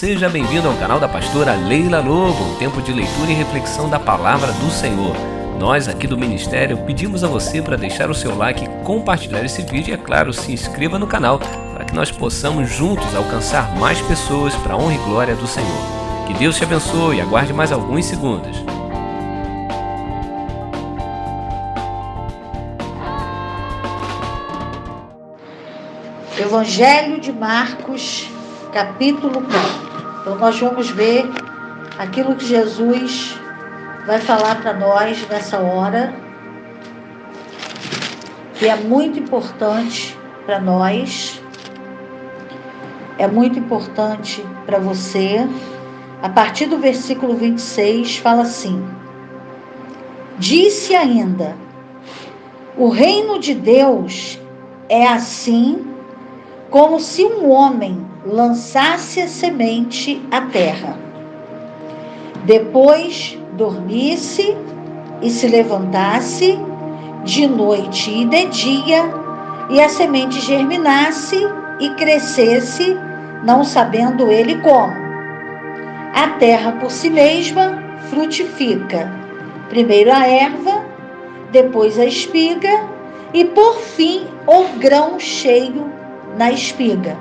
Seja bem-vindo ao canal da pastora Leila Lobo, um tempo de leitura e reflexão da palavra do Senhor. Nós aqui do Ministério pedimos a você para deixar o seu like, compartilhar esse vídeo e, é claro, se inscreva no canal para que nós possamos juntos alcançar mais pessoas para a honra e glória do Senhor. Que Deus te abençoe e aguarde mais alguns segundos. Evangelho de Marcos, capítulo 4. Então nós vamos ver aquilo que Jesus vai falar para nós nessa hora, que é muito importante para nós, é muito importante para você. A partir do versículo 26 fala assim: disse ainda, o reino de Deus é assim como se um homem lançasse a semente à terra, depois dormisse e se levantasse de noite e de dia, e a semente germinasse e crescesse, não sabendo ele como. A terra por si mesma frutifica, primeiro a erva, depois a espiga e por fim o grão cheio na espiga.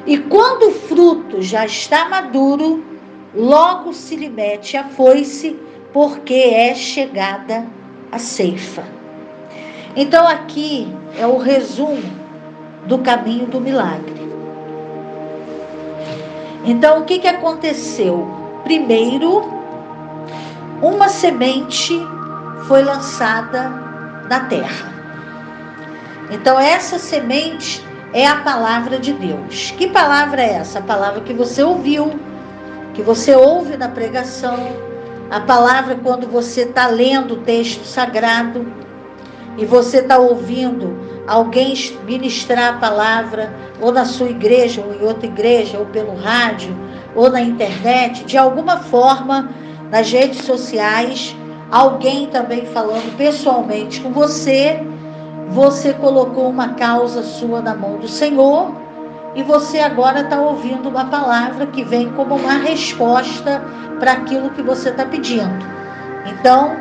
E quando o fruto já está maduro, logo se lhe mete a foice, porque é chegada a ceifa. Então aqui é o resumo do caminho do milagre. Então o que aconteceu? Primeiro, uma semente foi lançada na terra. Então essa semente é a palavra de Deus. Que palavra é essa? A palavra que você ouviu, que você ouve na pregação, a palavra quando você está lendo o texto sagrado e você está ouvindo alguém ministrar a palavra, ou na sua igreja, ou em outra igreja, ou pelo rádio, ou na internet, de alguma forma, nas redes sociais, alguém também falando pessoalmente com você. Você colocou uma causa sua na mão do Senhor e você agora está ouvindo uma palavra que vem como uma resposta para aquilo que você está pedindo. Então,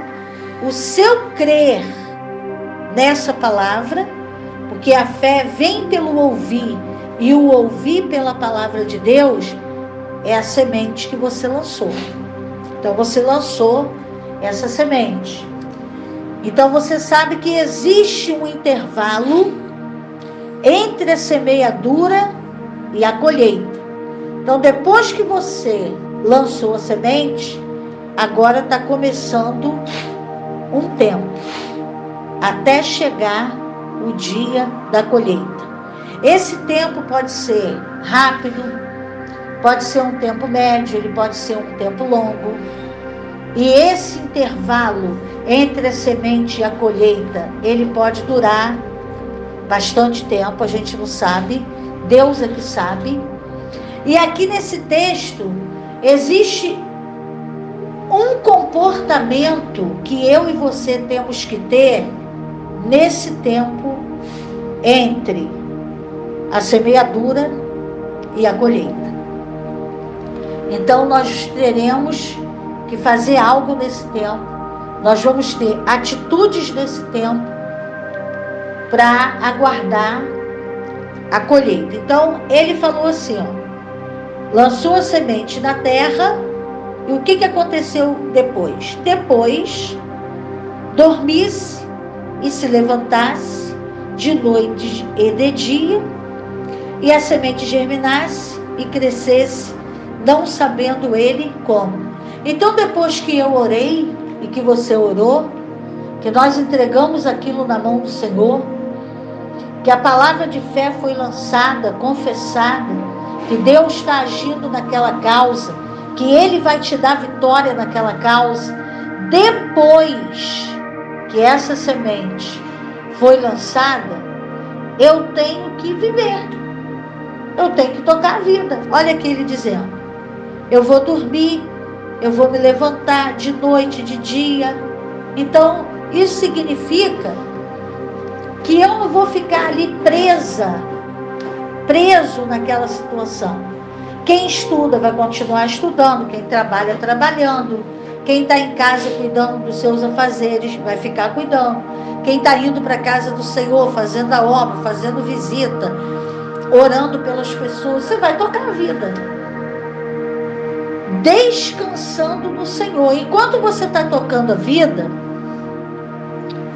o seu crer nessa palavra, porque a fé vem pelo ouvir e o ouvir pela palavra de Deus, é a semente que você lançou. Então, você lançou essa semente. Então você sabe que existe um intervalo entre a semeadura e a colheita. Então depois que você lançou a semente, agora está começando um tempo, até chegar o dia da colheita. Esse tempo pode ser rápido, pode ser um tempo médio, ele pode ser um tempo longo. E esse intervalo entre a semente e a colheita, ele pode durar bastante tempo, a gente não sabe, Deus é que sabe. E aqui nesse texto, existe um comportamento que eu e você temos que ter nesse tempo entre a semeadura e a colheita. Então nós teremos que fazer algo nesse tempo, nós vamos ter atitudes nesse tempo para aguardar a colheita. Então ele falou assim, lançou a semente na terra, e o que aconteceu depois? Depois dormisse e se levantasse de noite e de dia, e a semente germinasse e crescesse, não sabendo ele como. Então depois que eu orei e que você orou, que nós entregamos aquilo na mão do Senhor, que a palavra de fé foi lançada, confessada, que Deus está agindo naquela causa, que Ele vai te dar vitória naquela causa, depois que essa semente foi lançada, eu tenho que viver, eu tenho que tocar a vida. Olha aqui ele dizendo, eu vou dormir, eu vou me levantar de noite, de dia. Então, isso significa que eu não vou ficar ali preso naquela situação. Quem estuda vai continuar estudando, quem trabalha, trabalhando. Quem está em casa cuidando dos seus afazeres, vai ficar cuidando. Quem está indo para a casa do Senhor, fazendo a obra, fazendo visita, orando pelas pessoas, você vai tocar a vida. Descansando no Senhor. Enquanto você está tocando a vida,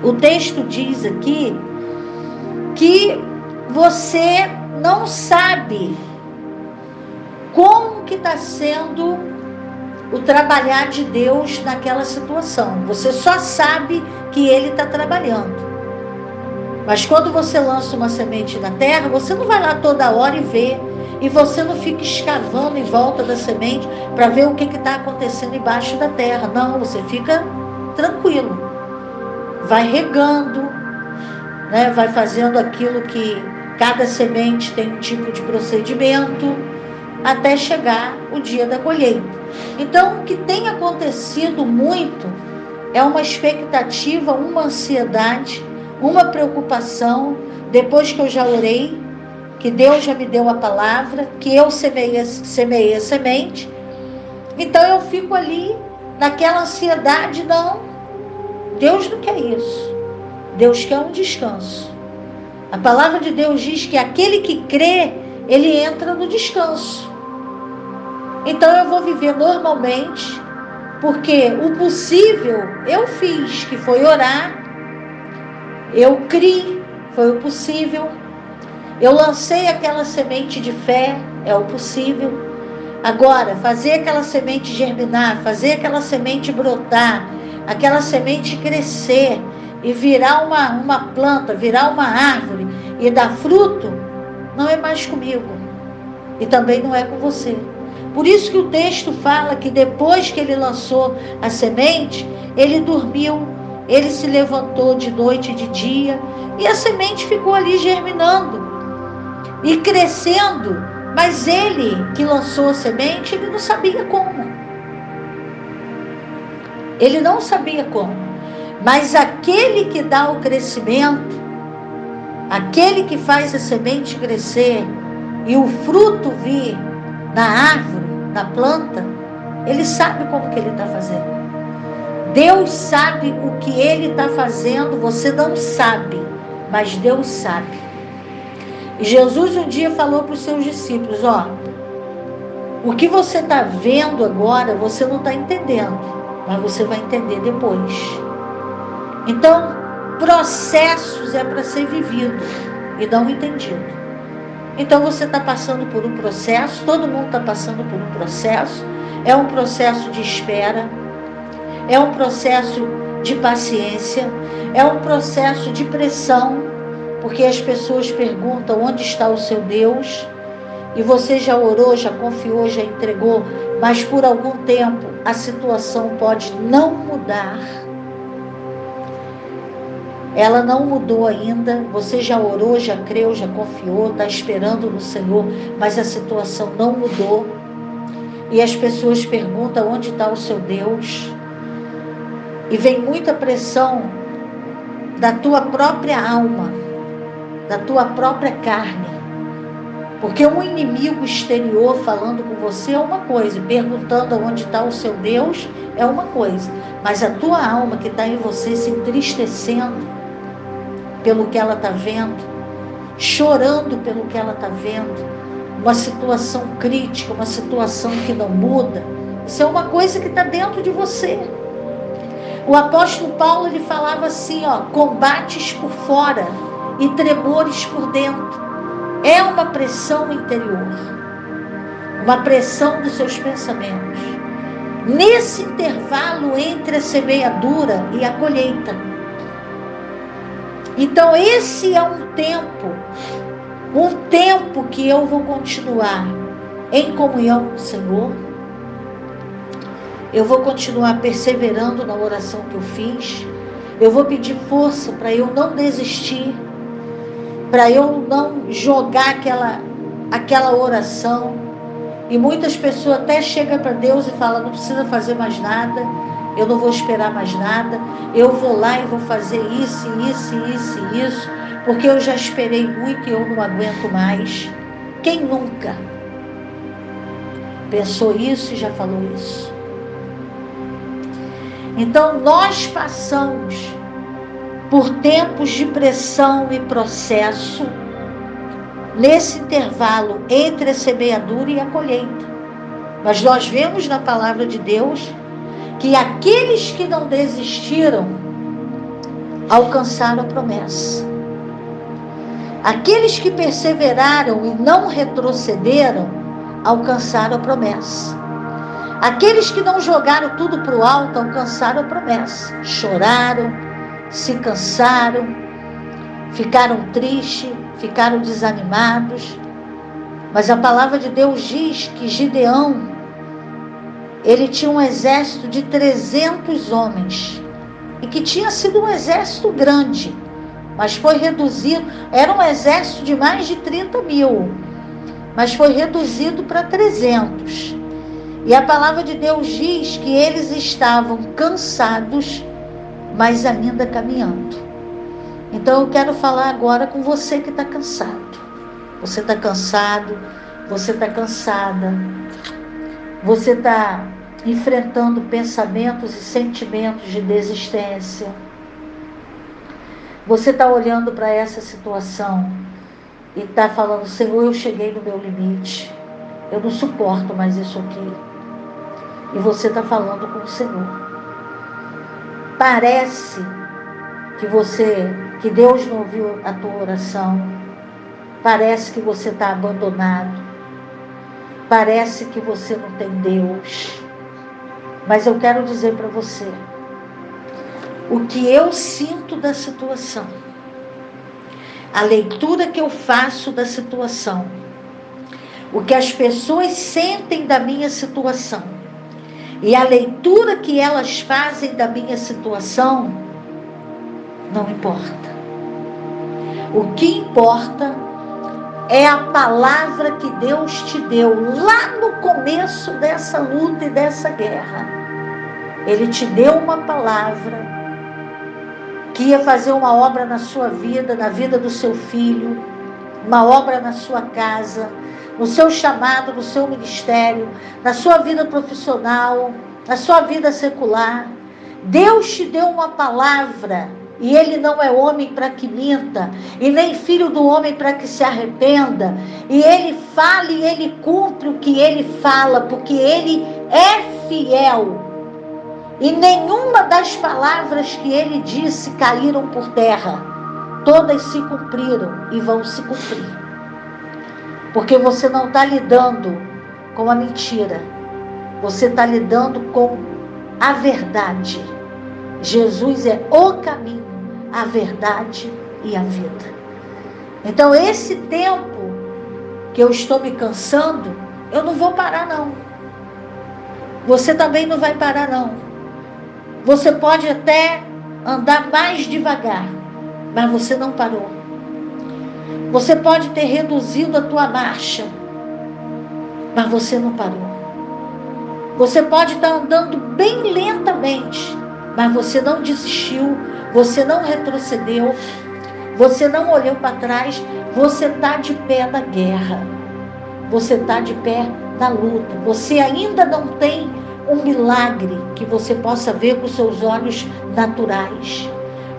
o texto diz aqui que você não sabe como que está sendo o trabalhar de Deus naquela situação. Você só sabe que Ele está trabalhando. Mas quando você lança uma semente na terra, você não vai lá toda hora e vê. E você não fica escavando em volta da semente para ver o que está acontecendo embaixo da terra. Não, você fica tranquilo. Vai regando, né? Vai fazendo aquilo que cada semente tem um tipo de procedimento, até chegar o dia da colheita. Então, o que tem acontecido muito é uma expectativa, uma ansiedade, uma preocupação, depois que eu já orei, que Deus já me deu a palavra, que eu semeei a semente. Então eu fico ali naquela ansiedade. Não, Deus não quer isso. Deus quer um descanso. A palavra de Deus diz que aquele que crê, ele entra no descanso. Então eu vou viver normalmente, porque o possível eu fiz, que foi orar. Eu criei, foi o possível. Eu lancei aquela semente de fé, é o possível. Agora, fazer aquela semente germinar, fazer aquela semente brotar, aquela semente crescer e virar uma planta, virar uma árvore e dar fruto, não é mais comigo. E também não é com você. Por isso que o texto fala que depois que ele lançou a semente, ele dormiu, ele se levantou de noite e de dia, e a semente ficou ali germinando e crescendo. Mas ele que lançou a semente, ele não sabia como. Ele não sabia como. Mas aquele que dá o crescimento, aquele que faz a semente crescer e o fruto vir na árvore, na planta, ele sabe como que ele está fazendo. Deus sabe o que ele está fazendo, você não sabe, mas Deus sabe. E Jesus um dia falou para os seus discípulos, o que você está vendo agora, você não está entendendo, mas você vai entender depois. Então, processos é para ser vivido e não entendido. Então você está passando por um processo, todo mundo está passando por um processo, é um processo de espera, é um processo de paciência, é um processo de pressão, porque as pessoas perguntam onde está o seu Deus, e você já orou, já confiou, já entregou, mas por algum tempo a situação pode não mudar. Ela não mudou ainda, você já orou, já creu, já confiou, está esperando no Senhor, mas a situação não mudou. E as pessoas perguntam onde está o seu Deus. E vem muita pressão da tua própria alma, da tua própria carne. Porque um inimigo exterior falando com você é uma coisa, perguntando onde está o seu Deus é uma coisa. Mas a tua alma que está em você se entristecendo pelo que ela está vendo, chorando pelo que ela está vendo, uma situação crítica, uma situação que não muda, isso é uma coisa que está dentro de você. O apóstolo Paulo, ele falava assim, combates por fora e tremores por dentro. É uma pressão interior, uma pressão dos seus pensamentos. Nesse intervalo entre a semeadura e a colheita. Então esse é um tempo que eu vou continuar em comunhão com o Senhor. Eu vou continuar perseverando na oração que eu fiz. Eu vou pedir força para eu não desistir, para eu não jogar aquela oração. E muitas pessoas até chegam para Deus e falam, não precisa fazer mais nada, eu não vou esperar mais nada, eu vou lá e vou fazer isso, porque eu já esperei muito e eu não aguento mais. Quem nunca? pensou isso e já falou isso. Então nós passamos por tempos de pressão e processo nesse intervalo entre a semeadura e a colheita. Mas nós vemos na palavra de Deus que aqueles que não desistiram alcançaram a promessa. Aqueles que perseveraram e não retrocederam alcançaram a promessa. Aqueles que não jogaram tudo para o alto alcançaram a promessa. Choraram, se cansaram, ficaram tristes, ficaram desanimados. Mas a palavra de Deus diz que Gideão, ele tinha um exército de 300 homens. E que tinha sido um exército grande, mas foi reduzido. Era um exército de mais de 30 mil, mas foi reduzido para 300. E a palavra de Deus diz que eles estavam cansados, mas ainda caminhando. Então eu quero falar agora com você que está cansado. Você está cansado, você está cansada, você está enfrentando pensamentos e sentimentos de desistência. Você está olhando para essa situação e está falando: Senhor, eu cheguei no meu limite, eu não suporto mais isso aqui. E você está falando com o Senhor. Parece que Deus não ouviu a tua oração. Parece que você está abandonado. Parece que você não tem Deus. Mas eu quero dizer para você o que eu sinto da situação, a leitura que eu faço da situação, o que as pessoas sentem da minha situação e a leitura que elas fazem da minha situação não importa. O que importa é a palavra que Deus te deu lá no começo dessa luta e dessa guerra. Ele te deu uma palavra que ia fazer uma obra na sua vida, na vida do seu filho, uma obra na sua casa, no seu chamado, no seu ministério, na sua vida profissional, na sua vida secular. Deus te deu uma palavra. E ele não é homem para que minta, e nem filho do homem para que se arrependa. E ele fala e ele cumpre o que ele fala, porque ele é fiel. E nenhuma das palavras que ele disse caíram por terra. Todas se cumpriram e vão se cumprir. Porque você não está lidando com a mentira. Você está lidando com a verdade. Jesus é o caminho, a verdade e a vida. Então esse tempo que eu estou me cansando, eu não vou parar não. Você também não vai parar não. Você pode até andar mais devagar, mas você não parou. Você pode ter reduzido a tua marcha, mas você não parou. Você pode estar andando bem lentamente, mas você não desistiu, você não retrocedeu, você não olhou para trás, você está de pé na guerra, você está de pé na luta, você ainda não tem um milagre que você possa ver com seus olhos naturais,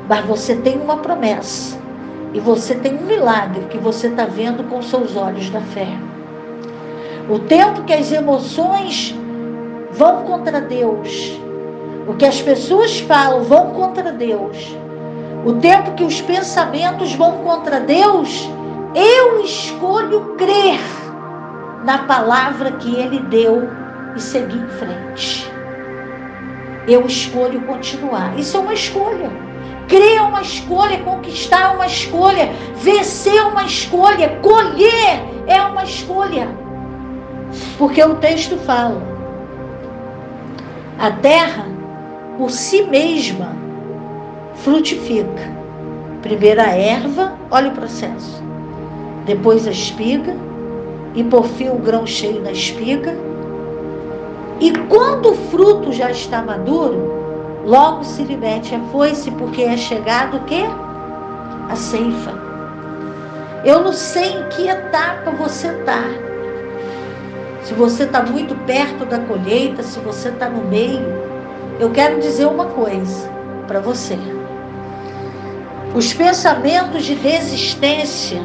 mas você tem uma promessa, e você tem um milagre que você está vendo com seus olhos da fé. O tempo que as emoções vão contra Deus, o que as pessoas falam vão contra Deus, o tempo que os pensamentos vão contra Deus, eu escolho crer na palavra que Ele deu e seguir em frente. Eu escolho continuar. Isso é uma escolha. Crer é uma escolha, conquistar é uma escolha, vencer é uma escolha, colher é uma escolha. Porque o texto fala: a terra por si mesma frutifica. Primeiro a erva, olha o processo. Depois a espiga, e por fim o grão cheio na espiga. E quando o fruto já está maduro, logo se lhe mete a foice, porque é chegado o quê? A ceifa. Eu não sei em que etapa você está. se você está muito perto da colheita, se você está no meio, eu quero dizer uma coisa para você. Os pensamentos de desistência,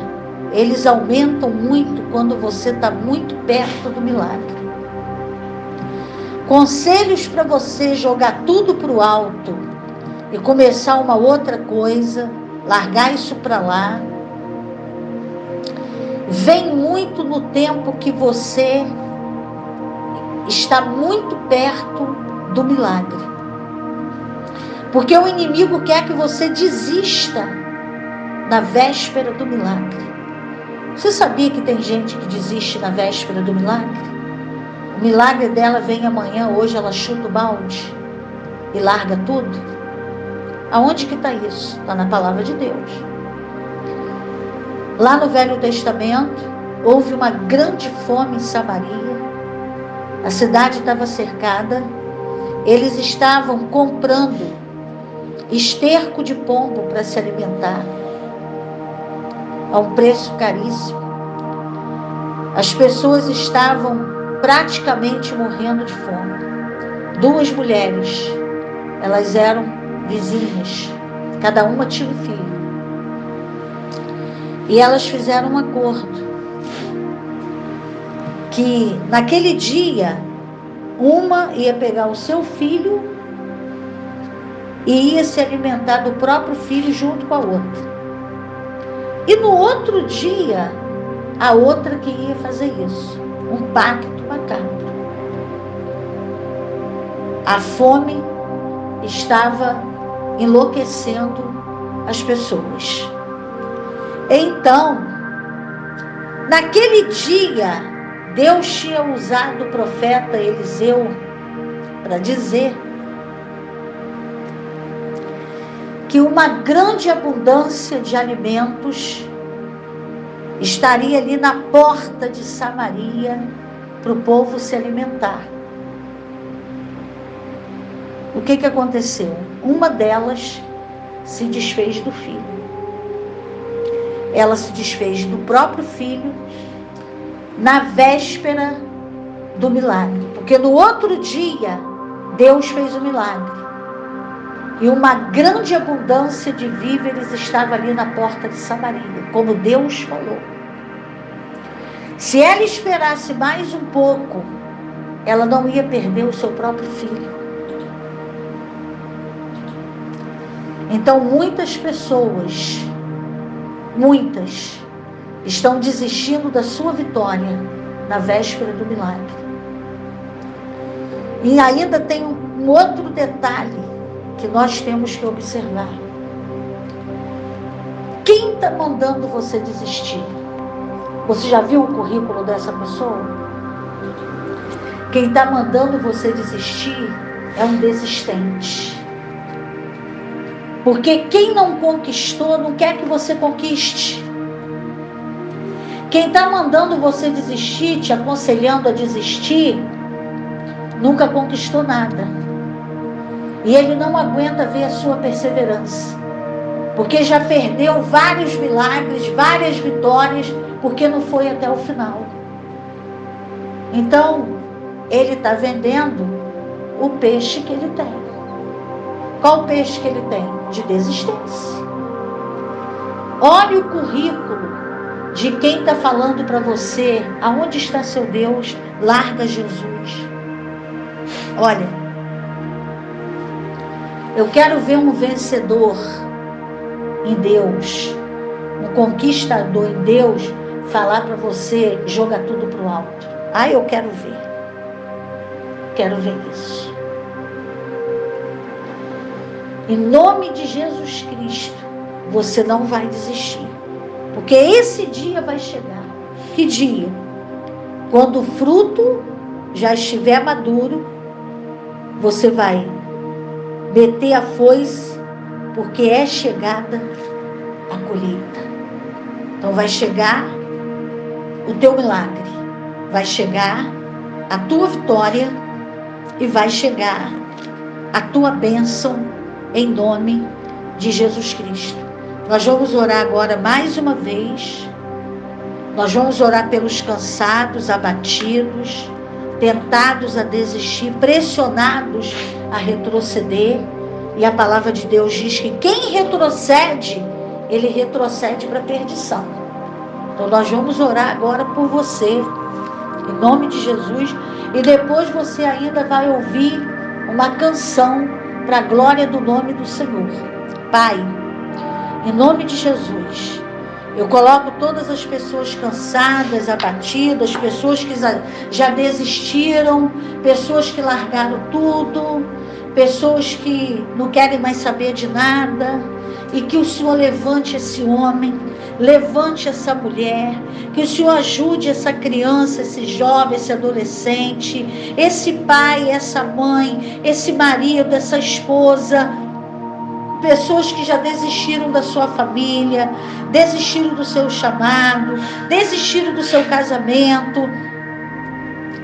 eles aumentam muito quando você está muito perto do milagre. Conselhos para você jogar tudo para o alto e começar uma outra coisa, largar isso para lá, vem muito no tempo que você está muito perto do milagre. Porque o inimigo quer que você desista na véspera do milagre. Você sabia que tem gente que desiste na véspera do milagre? O milagre dela vem amanhã, hoje ela chuta o balde e larga tudo? Aonde que está isso? Está na palavra de Deus. Lá no Velho Testamento, houve uma grande fome em Samaria. A cidade estava cercada. Eles estavam comprando esterco de pombo para se alimentar, a um preço caríssimo. As pessoas estavam praticamente morrendo de fome. 2 mulheres, elas eram vizinhas, cada uma tinha um filho. E elas fizeram um acordo, que naquele dia, uma ia pegar o seu filho e ia se alimentar do próprio filho junto com a outra. E no outro dia, a outra que ia fazer isso. Um pacto macabro. A fome estava enlouquecendo as pessoas. Então, naquele dia, Deus tinha usado o profeta Eliseu para dizer que uma grande abundância de alimentos estaria ali na porta de Samaria para o povo se alimentar. O que aconteceu? Uma delas se desfez do filho. Ela se desfez do próprio filho na véspera do milagre. Porque no outro dia, Deus fez o milagre. E uma grande abundância de víveres estava ali na porta de Samaria, como Deus falou. Se ela esperasse mais um pouco, ela não ia perder o seu próprio filho. Então muitas pessoas, estão desistindo da sua vitória na véspera do milagre. E ainda tem um outro detalhe que nós temos que observar. Quem está mandando você desistir? Você já viu o currículo dessa pessoa? Quem está mandando você desistir é um desistente. Porque quem não conquistou não quer que você conquiste. Quem está mandando você desistir, te aconselhando a desistir, nunca conquistou nada. E ele não aguenta ver a sua perseverança. Porque já perdeu vários milagres, várias vitórias, porque não foi até o final. Então, ele está vendendo o peixe que ele tem. Qual peixe que ele tem? De desistência. Olha o currículo de quem está falando para você, aonde está seu Deus, larga Jesus. Olha, eu quero ver um vencedor em Deus, um conquistador em Deus, falar para você, joga tudo para o alto. Eu quero ver. Quero ver isso. Em nome de Jesus Cristo, você não vai desistir. Porque esse dia vai chegar. Que dia? Quando o fruto já estiver maduro, você vai meter a foice, porque é chegada a colheita. Então vai chegar o teu milagre, vai chegar a tua vitória e vai chegar a tua bênção em nome de Jesus Cristo. Nós vamos orar agora mais uma vez. Nós vamos orar pelos cansados, abatidos, tentados a desistir, pressionados a retroceder. E a palavra de Deus diz que quem retrocede, ele retrocede para a perdição. Então nós vamos orar agora por você, em nome de Jesus. E depois você ainda vai ouvir uma canção para a glória do nome do Senhor. Pai, em nome de Jesus, eu coloco todas as pessoas cansadas, abatidas, pessoas que já desistiram, pessoas que largaram tudo, pessoas que não querem mais saber de nada, e que o Senhor levante esse homem, levante essa mulher, que o Senhor ajude essa criança, esse jovem, esse adolescente, esse pai, essa mãe, esse marido, essa esposa, pessoas que já desistiram da sua família, desistiram do seu chamado, desistiram do seu casamento,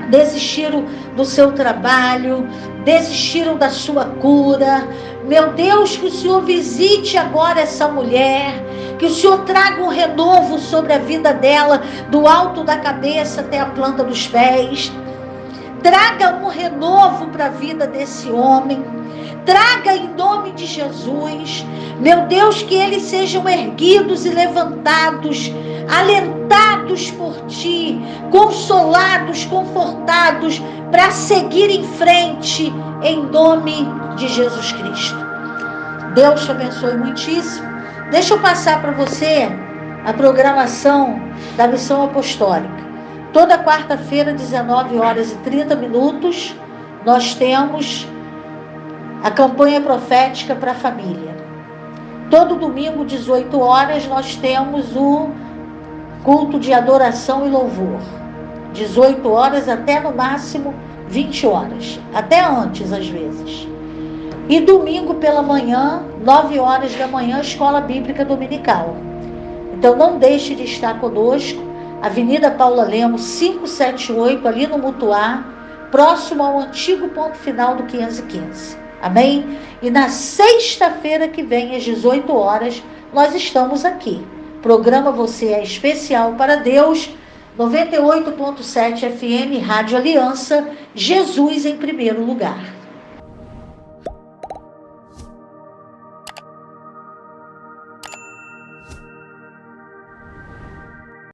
desistiram do seu trabalho, desistiram da sua cura. Meu Deus, que o Senhor visite agora essa mulher, que o Senhor traga um renovo sobre a vida dela, do alto da cabeça até a planta dos pés. Traga um renovo para a vida desse homem. Traga em nome de Jesus, meu Deus, que eles sejam erguidos e levantados, alentados por Ti, consolados, confortados, para seguir em frente, em nome de Jesus Cristo. Deus te abençoe muitíssimo. Deixa eu passar para você a programação da Missão Apostólica. Toda quarta-feira, 19h30, nós temos a campanha profética para a família. Todo domingo, 18 horas, nós temos o culto de adoração e louvor. 18 horas até no máximo 20 horas. Até antes, às vezes. E domingo pela manhã, 9 horas da manhã, Escola Bíblica Dominical. Então não deixe de estar conosco. Avenida Paula Lemos, 578, ali no Mutuá, próximo ao antigo ponto final do 515. Amém? E na sexta-feira que vem, às 18 horas, nós estamos aqui. Programa Você é Especial para Deus, 98.7 FM, Rádio Aliança, Jesus em primeiro lugar.